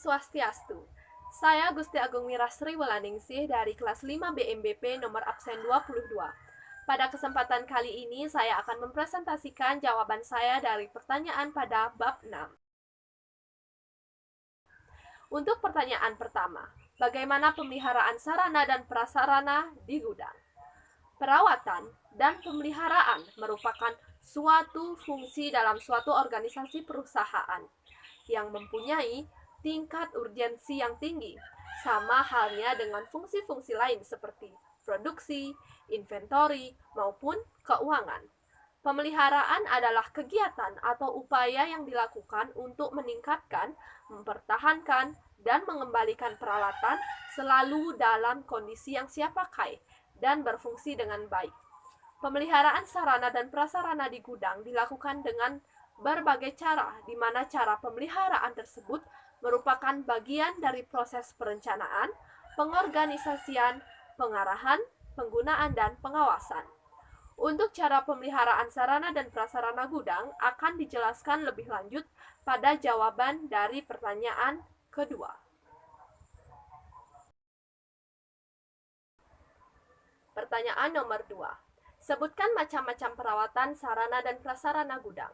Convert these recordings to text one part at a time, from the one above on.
Swastiastu. Saya Gusti Agung Wirasri Wulaningsih dari kelas 5 BMBP nomor absen 22. Pada kesempatan kali ini saya akan mempresentasikan jawaban saya dari pertanyaan pada bab 6. Untuk pertanyaan pertama, bagaimana pemeliharaan sarana dan prasarana di gudang? Perawatan dan pemeliharaan merupakan suatu fungsi dalam suatu organisasi perusahaan yang mempunyai tingkat urgensi yang tinggi, sama halnya dengan fungsi-fungsi lain seperti produksi, inventory, maupun keuangan. Pemeliharaan adalah kegiatan atau upaya yang dilakukan untuk meningkatkan, mempertahankan, dan mengembalikan peralatan selalu dalam kondisi yang siap pakai dan berfungsi dengan baik. Pemeliharaan sarana dan prasarana di gudang dilakukan dengan berbagai cara, di mana cara pemeliharaan tersebut merupakan bagian dari proses perencanaan, pengorganisasian, pengarahan, penggunaan, dan pengawasan. Untuk cara pemeliharaan sarana dan prasarana gudang akan dijelaskan lebih lanjut pada jawaban dari pertanyaan kedua. Pertanyaan nomor 2. Sebutkan macam-macam perawatan sarana dan prasarana gudang.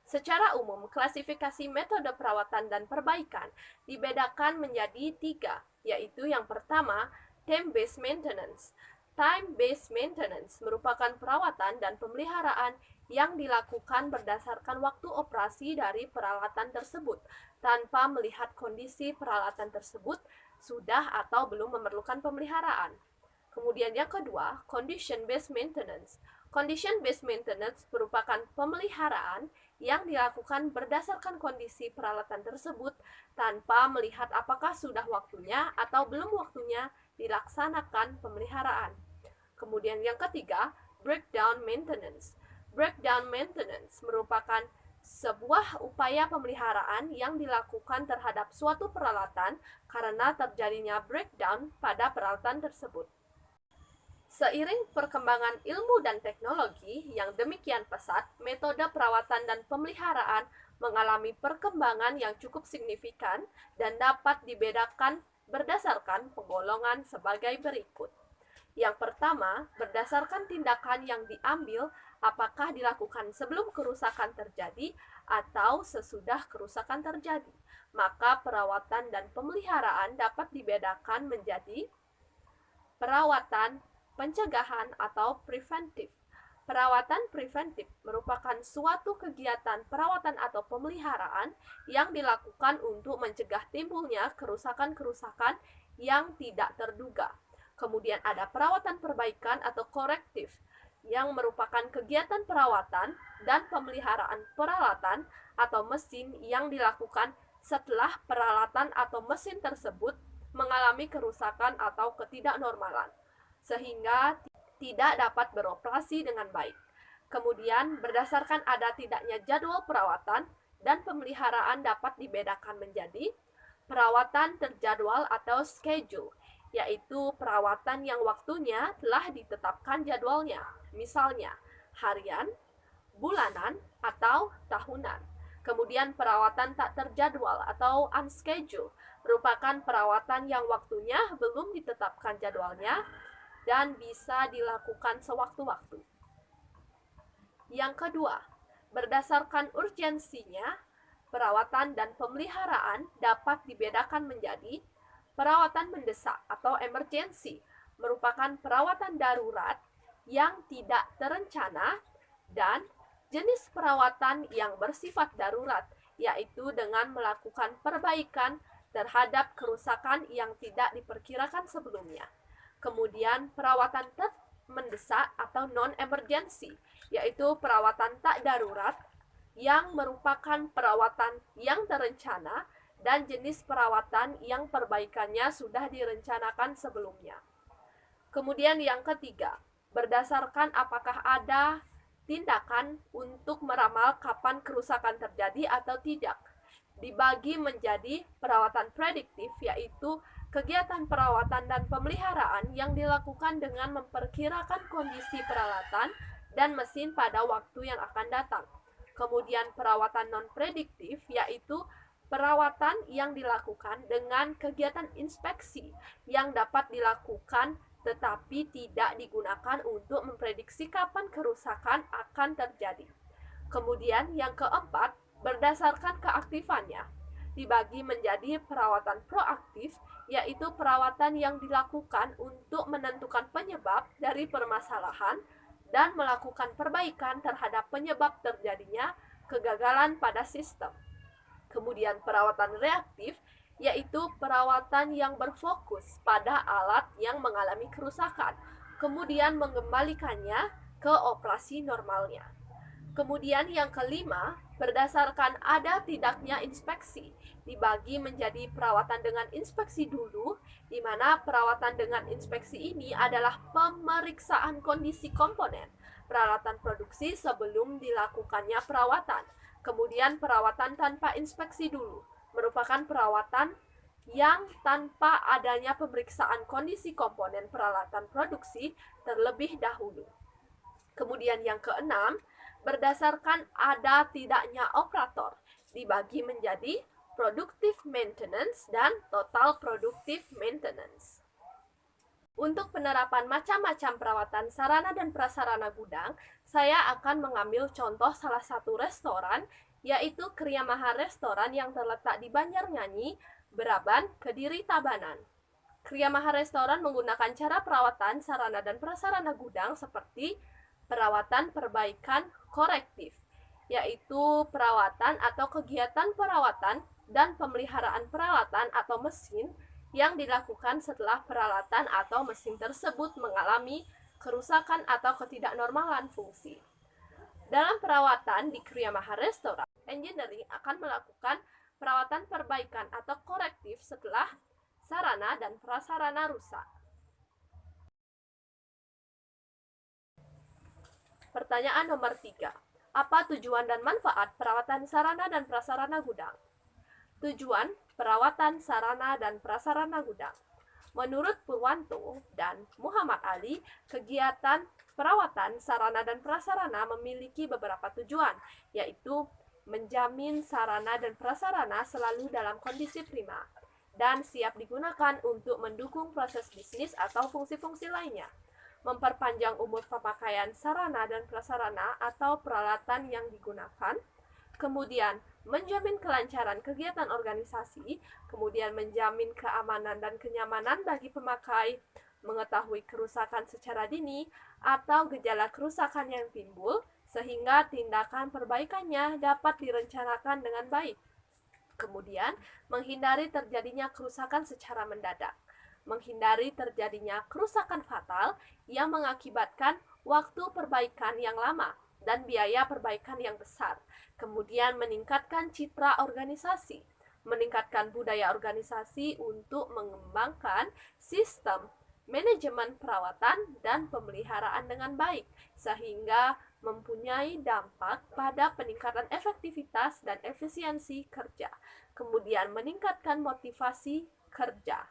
Secara umum, klasifikasi metode perawatan dan perbaikan dibedakan menjadi 3, yaitu yang pertama, time-based maintenance. Time-based maintenance merupakan perawatan dan pemeliharaan yang dilakukan berdasarkan waktu operasi dari peralatan tersebut, tanpa melihat kondisi peralatan tersebut sudah atau belum memerlukan pemeliharaan. Kemudian yang kedua, condition-based maintenance. Condition-based maintenance merupakan pemeliharaan yang dilakukan berdasarkan kondisi peralatan tersebut tanpa melihat apakah sudah waktunya atau belum waktunya dilaksanakan pemeliharaan. Kemudian yang ketiga, breakdown maintenance. Breakdown maintenance merupakan sebuah upaya pemeliharaan yang dilakukan terhadap suatu peralatan karena terjadinya breakdown pada peralatan tersebut. Seiring perkembangan ilmu dan teknologi yang demikian pesat, metode perawatan dan pemeliharaan mengalami perkembangan yang cukup signifikan dan dapat dibedakan berdasarkan penggolongan sebagai berikut. Yang pertama, berdasarkan tindakan yang diambil apakah dilakukan sebelum kerusakan terjadi atau sesudah kerusakan terjadi. Maka perawatan dan pemeliharaan dapat dibedakan menjadi perawatan pencegahan atau preventif. Perawatan preventif merupakan suatu kegiatan perawatan atau pemeliharaan yang dilakukan untuk mencegah timbulnya kerusakan-kerusakan yang tidak terduga. Kemudian ada perawatan perbaikan atau korektif, yang merupakan kegiatan perawatan dan pemeliharaan peralatan atau mesin yang dilakukan setelah peralatan atau mesin tersebut mengalami kerusakan atau ketidaknormalan, sehingga tidak dapat beroperasi dengan baik. Kemudian, berdasarkan ada tidaknya jadwal perawatan dan pemeliharaan dapat dibedakan menjadi perawatan terjadwal atau schedule, yaitu perawatan yang waktunya telah ditetapkan jadwalnya, misalnya harian, bulanan, atau tahunan. Kemudian perawatan tak terjadwal atau unscheduled merupakan perawatan yang waktunya belum ditetapkan jadwalnya dan bisa dilakukan sewaktu-waktu. Yang kedua, berdasarkan urgensinya, perawatan dan pemeliharaan dapat dibedakan menjadi perawatan mendesak atau emergency, merupakan perawatan darurat yang tidak terencana, dan jenis perawatan yang bersifat darurat, yaitu dengan melakukan perbaikan terhadap kerusakan yang tidak diperkirakan sebelumnya. Kemudian perawatan mendesak atau non-emergency, yaitu perawatan tak darurat yang merupakan perawatan yang terencana dan jenis perawatan yang perbaikannya sudah direncanakan sebelumnya. Kemudian yang ketiga, berdasarkan apakah ada tindakan untuk meramal kapan kerusakan terjadi atau tidak, dibagi menjadi perawatan prediktif, yaitu kegiatan perawatan dan pemeliharaan yang dilakukan dengan memperkirakan kondisi peralatan dan mesin pada waktu yang akan datang. Kemudian perawatan non-prediktif, yaitu Perawatan yang dilakukan dengan kegiatan inspeksi yang dapat dilakukan tetapi tidak digunakan untuk memprediksi kapan kerusakan akan terjadi. Kemudian yang keempat, berdasarkan keaktifannya, dibagi menjadi perawatan proaktif, yaitu perawatan yang dilakukan untuk menentukan penyebab dari permasalahan dan melakukan perbaikan terhadap penyebab terjadinya kegagalan pada sistem. Kemudian perawatan reaktif, yaitu perawatan yang berfokus pada alat yang mengalami kerusakan, kemudian mengembalikannya ke operasi normalnya. Kemudian yang kelima, berdasarkan ada tidaknya inspeksi, dibagi menjadi perawatan dengan inspeksi dulu, di mana perawatan dengan inspeksi ini adalah pemeriksaan kondisi komponen peralatan produksi sebelum dilakukannya perawatan. Kemudian perawatan tanpa inspeksi dulu, merupakan perawatan yang tanpa adanya pemeriksaan kondisi komponen peralatan produksi terlebih dahulu. Kemudian yang keenam, berdasarkan ada tidaknya operator, dibagi menjadi productive maintenance dan total productive maintenance. Untuk penerapan macam-macam perawatan sarana dan prasarana gudang, saya akan mengambil contoh salah satu restoran, yaitu Kriamaha Restoran yang terletak di Banjarnyanyi, Beraban, Kediri, Tabanan. Kriamaha Restoran menggunakan cara perawatan sarana dan prasarana gudang seperti perawatan perbaikan korektif, yaitu perawatan atau kegiatan perawatan dan pemeliharaan peralatan atau mesin yang dilakukan setelah peralatan atau mesin tersebut mengalami kerusakan atau ketidaknormalan fungsi. Dalam perawatan di Kriamaha Restoran, engineering akan melakukan perawatan perbaikan atau korektif setelah sarana dan prasarana rusak. Pertanyaan nomor 3. Apa tujuan dan manfaat perawatan sarana dan prasarana gudang? Tujuan perawatan sarana dan prasarana gudang. Menurut Purwanto dan Muhammad Ali, kegiatan perawatan sarana dan prasarana memiliki beberapa tujuan, yaitu menjamin sarana dan prasarana selalu dalam kondisi prima dan siap digunakan untuk mendukung proses bisnis atau fungsi-fungsi lainnya, memperpanjang umur pemakaian sarana dan prasarana atau peralatan yang digunakan, kemudian menjamin kelancaran kegiatan organisasi, kemudian menjamin keamanan dan kenyamanan bagi pemakai, mengetahui kerusakan secara dini atau gejala kerusakan yang timbul, sehingga tindakan perbaikannya dapat direncanakan dengan baik. Kemudian, menghindari terjadinya kerusakan secara mendadak, menghindari terjadinya kerusakan fatal yang mengakibatkan waktu perbaikan yang lama dan biaya perbaikan yang besar. Kemudian meningkatkan citra organisasi, meningkatkan budaya organisasi untuk mengembangkan sistem manajemen perawatan dan pemeliharaan dengan baik, sehingga mempunyai dampak pada peningkatan efektivitas dan efisiensi kerja. Kemudian meningkatkan motivasi kerja.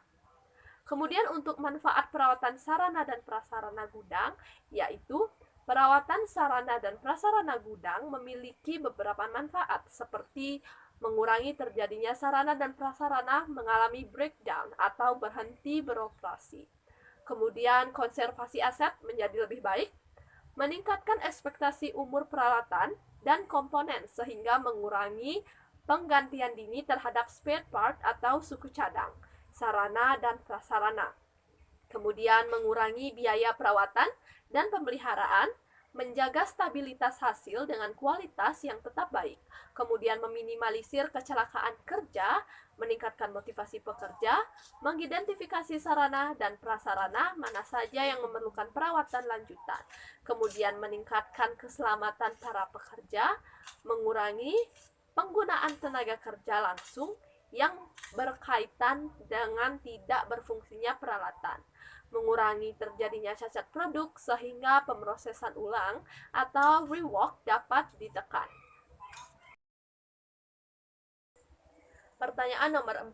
Kemudian untuk manfaat perawatan sarana dan prasarana gudang, yaitu perawatan sarana dan prasarana gudang memiliki beberapa manfaat seperti mengurangi terjadinya sarana dan prasarana mengalami breakdown atau berhenti beroperasi. Kemudian konservasi aset menjadi lebih baik, meningkatkan ekspektasi umur peralatan dan komponen sehingga mengurangi penggantian dini terhadap spare part atau suku cadang, sarana dan prasarana. Kemudian mengurangi biaya perawatan dan pemeliharaan, menjaga stabilitas hasil dengan kualitas yang tetap baik, kemudian meminimalisir kecelakaan kerja, meningkatkan motivasi pekerja, mengidentifikasi sarana dan prasarana mana saja yang memerlukan perawatan lanjutan, kemudian meningkatkan keselamatan para pekerja, mengurangi penggunaan tenaga kerja langsung yang berkaitan dengan tidak berfungsinya peralatan, mengurangi terjadinya cacat produk sehingga pemrosesan ulang atau rework dapat ditekan. Pertanyaan nomor 4.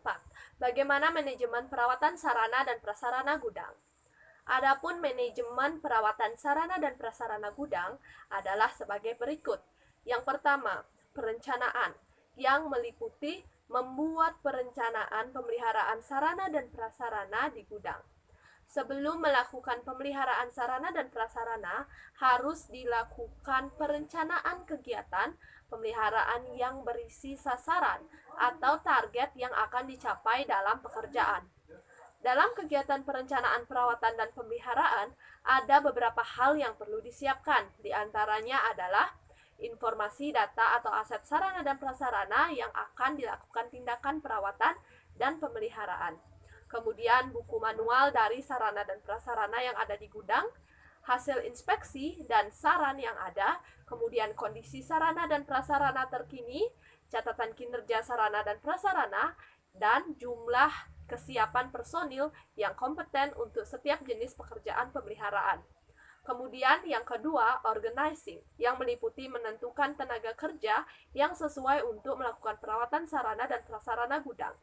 Bagaimana manajemen perawatan sarana dan prasarana gudang? Adapun manajemen perawatan sarana dan prasarana gudang adalah sebagai berikut. Yang pertama, perencanaan yang meliputi membuat perencanaan pemeliharaan sarana dan prasarana di gudang. Sebelum melakukan pemeliharaan sarana dan prasarana, harus dilakukan perencanaan kegiatan pemeliharaan yang berisi sasaran atau target yang akan dicapai dalam pekerjaan. Dalam kegiatan perencanaan perawatan dan pemeliharaan, ada beberapa hal yang perlu disiapkan. Di antaranya adalah informasi, data, atau aset sarana dan prasarana yang akan dilakukan tindakan perawatan dan pemeliharaan. Kemudian buku manual dari sarana dan prasarana yang ada di gudang, hasil inspeksi dan saran yang ada, kemudian kondisi sarana dan prasarana terkini, catatan kinerja sarana dan prasarana, dan jumlah kesiapan personil yang kompeten untuk setiap jenis pekerjaan pemeliharaan. Kemudian yang kedua, organizing, yang meliputi menentukan tenaga kerja yang sesuai untuk melakukan perawatan sarana dan prasarana gudang.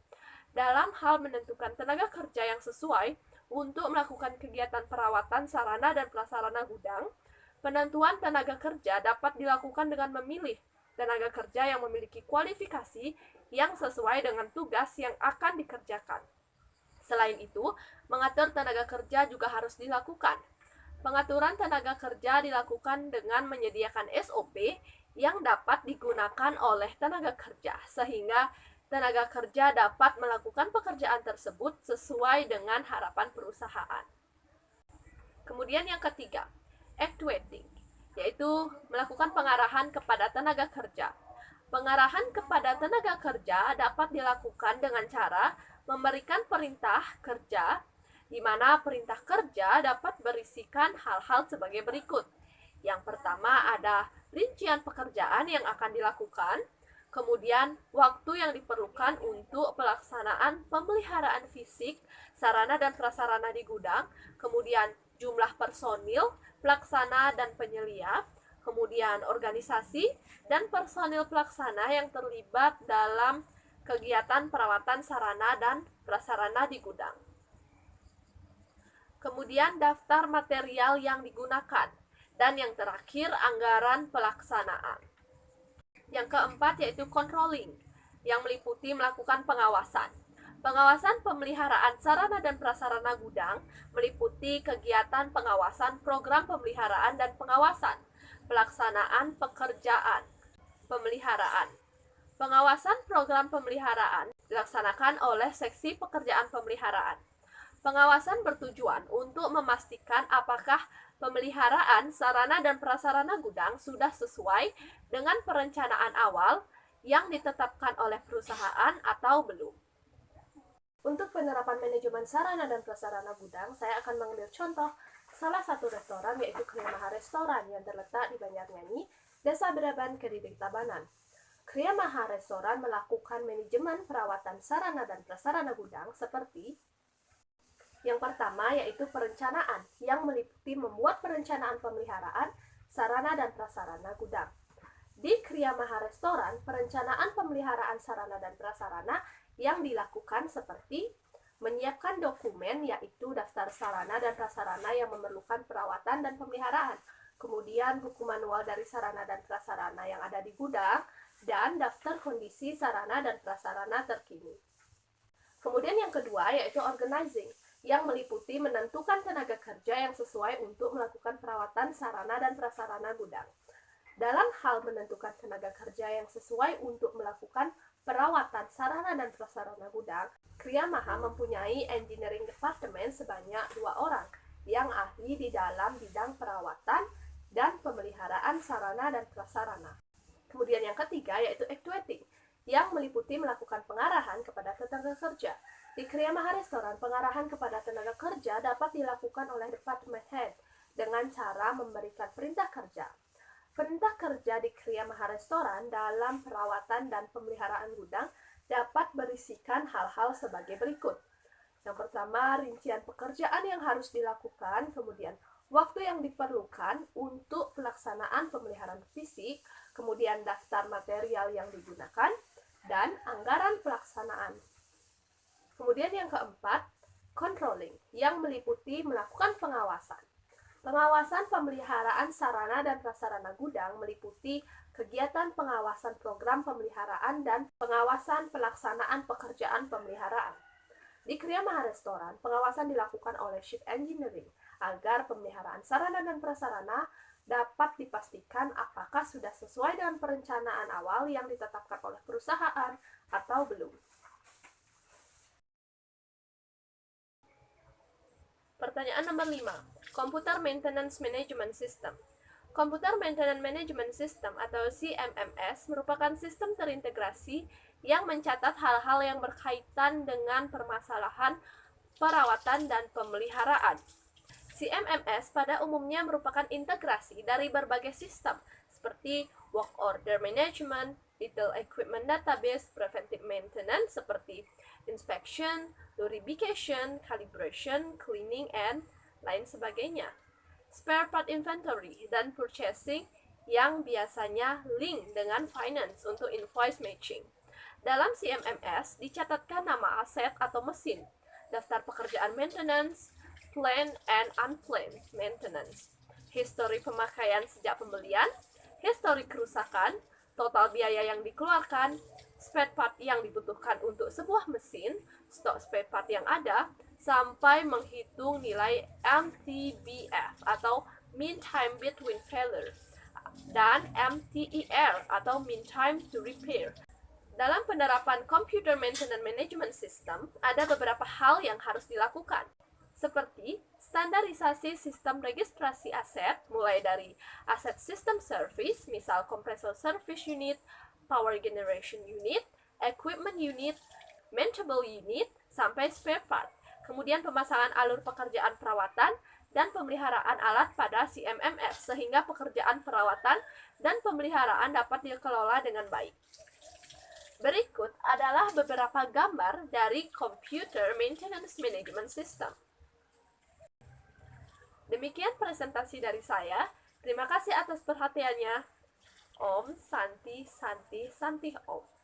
Dalam hal menentukan tenaga kerja yang sesuai untuk melakukan kegiatan perawatan sarana dan prasarana gudang, penentuan tenaga kerja dapat dilakukan dengan memilih tenaga kerja yang memiliki kualifikasi yang sesuai dengan tugas yang akan dikerjakan. Selain itu, mengatur tenaga kerja juga harus dilakukan. Pengaturan tenaga kerja dilakukan dengan menyediakan SOP yang dapat digunakan oleh tenaga kerja, sehingga tenaga kerja dapat melakukan pekerjaan tersebut sesuai dengan harapan perusahaan. Kemudian yang ketiga, actuating, yaitu melakukan pengarahan kepada tenaga kerja. Pengarahan kepada tenaga kerja dapat dilakukan dengan cara memberikan perintah kerja, di mana perintah kerja dapat berisikan hal-hal sebagai berikut. Yang pertama ada rincian pekerjaan yang akan dilakukan, kemudian waktu yang diperlukan untuk pelaksanaan pemeliharaan fisik, sarana dan prasarana di gudang, kemudian jumlah personil, pelaksana dan penyelia, kemudian organisasi dan personil pelaksana yang terlibat dalam kegiatan perawatan sarana dan prasarana di gudang. Kemudian daftar material yang digunakan, dan yang terakhir anggaran pelaksanaan. Yang keempat yaitu controlling, yang meliputi melakukan pengawasan. Pengawasan pemeliharaan sarana dan prasarana gudang meliputi kegiatan pengawasan program pemeliharaan dan pengawasan, pelaksanaan pekerjaan pemeliharaan. Pengawasan program pemeliharaan dilaksanakan oleh seksi pekerjaan pemeliharaan. Pengawasan bertujuan untuk memastikan apakah pemeliharaan sarana dan prasarana gudang sudah sesuai dengan perencanaan awal yang ditetapkan oleh perusahaan atau belum. Untuk penerapan manajemen sarana dan prasarana gudang, saya akan mengambil contoh salah satu restoran, yaitu Kriya Maha Restoran yang terletak di Banjarnyanyi, Desa Bedaban, Kediri, Tabanan. Kriya Maha Restoran melakukan manajemen perawatan sarana dan prasarana gudang seperti yang pertama yaitu perencanaan, yang meliputi membuat perencanaan pemeliharaan sarana dan prasarana gudang. Di Kriya Maha Restoran, perencanaan pemeliharaan sarana dan prasarana yang dilakukan seperti menyiapkan dokumen, yaitu daftar sarana dan prasarana yang memerlukan perawatan dan pemeliharaan, kemudian buku manual dari sarana dan prasarana yang ada di gudang, dan daftar kondisi sarana dan prasarana terkini. Kemudian yang kedua yaitu organizing, yang meliputi menentukan tenaga kerja yang sesuai untuk melakukan perawatan sarana dan prasarana gudang. Dalam hal menentukan tenaga kerja yang sesuai untuk melakukan perawatan sarana dan prasarana gudang, Kriya Maha mempunyai engineering department sebanyak 2 orang yang ahli di dalam bidang perawatan dan pemeliharaan sarana dan prasarana. Kemudian yang ketiga yaitu actuating, yang meliputi melakukan pengarahan kepada tenaga kerja. Di Kriya Maha Restoran, pengarahan kepada tenaga kerja dapat dilakukan oleh department head dengan cara memberikan perintah kerja. Perintah kerja di Kriya Maha Restoran dalam perawatan dan pemeliharaan gudang dapat berisikan hal-hal sebagai berikut. Yang pertama, rincian pekerjaan yang harus dilakukan, kemudian waktu yang diperlukan untuk pelaksanaan pemeliharaan fisik, kemudian daftar material yang digunakan, dan anggaran pelaksanaan. Kemudian yang keempat, controlling, yang meliputi melakukan pengawasan. Pengawasan pemeliharaan sarana dan prasarana gudang meliputi kegiatan pengawasan program pemeliharaan dan pengawasan pelaksanaan pekerjaan pemeliharaan. Di Kriya Maha Restoran, pengawasan dilakukan oleh Chief Engineering agar pemeliharaan sarana dan prasarana dapat dipastikan apakah sudah sesuai dengan perencanaan awal yang ditetapkan oleh perusahaan atau belum. Pertanyaan nomor 5. Computer Maintenance Management System. Computer Maintenance Management System atau CMMS merupakan sistem terintegrasi yang mencatat hal-hal yang berkaitan dengan permasalahan perawatan dan pemeliharaan. CMMS pada umumnya merupakan integrasi dari berbagai sistem seperti work order management, detail equipment database, preventive maintenance seperti inspection, lubrication, calibration, cleaning, and lain sebagainya. Spare part inventory dan purchasing yang biasanya link dengan finance untuk invoice matching. Dalam CMMS dicatatkan nama aset atau mesin, daftar pekerjaan maintenance, planned and unplanned maintenance, histori pemakaian sejak pembelian, histori kerusakan, total biaya yang dikeluarkan, spare part yang dibutuhkan untuk sebuah mesin, stok spare part yang ada, sampai menghitung nilai MTBF atau mean time between failure, dan MTER atau mean time to repair. Dalam penerapan Computer Maintenance Management System, ada beberapa hal yang harus dilakukan, seperti standarisasi sistem registrasi aset, mulai dari aset system service, misal compressor service unit, power generation unit, equipment unit, maintainable unit, sampai spare part. Kemudian pemasangan alur pekerjaan perawatan dan pemeliharaan alat pada CMMS, sehingga pekerjaan perawatan dan pemeliharaan dapat dikelola dengan baik. Berikut adalah beberapa gambar dari Computer Maintenance Management System. Demikian presentasi dari saya. Terima kasih atas perhatiannya. Om Santi Santi Santi Om.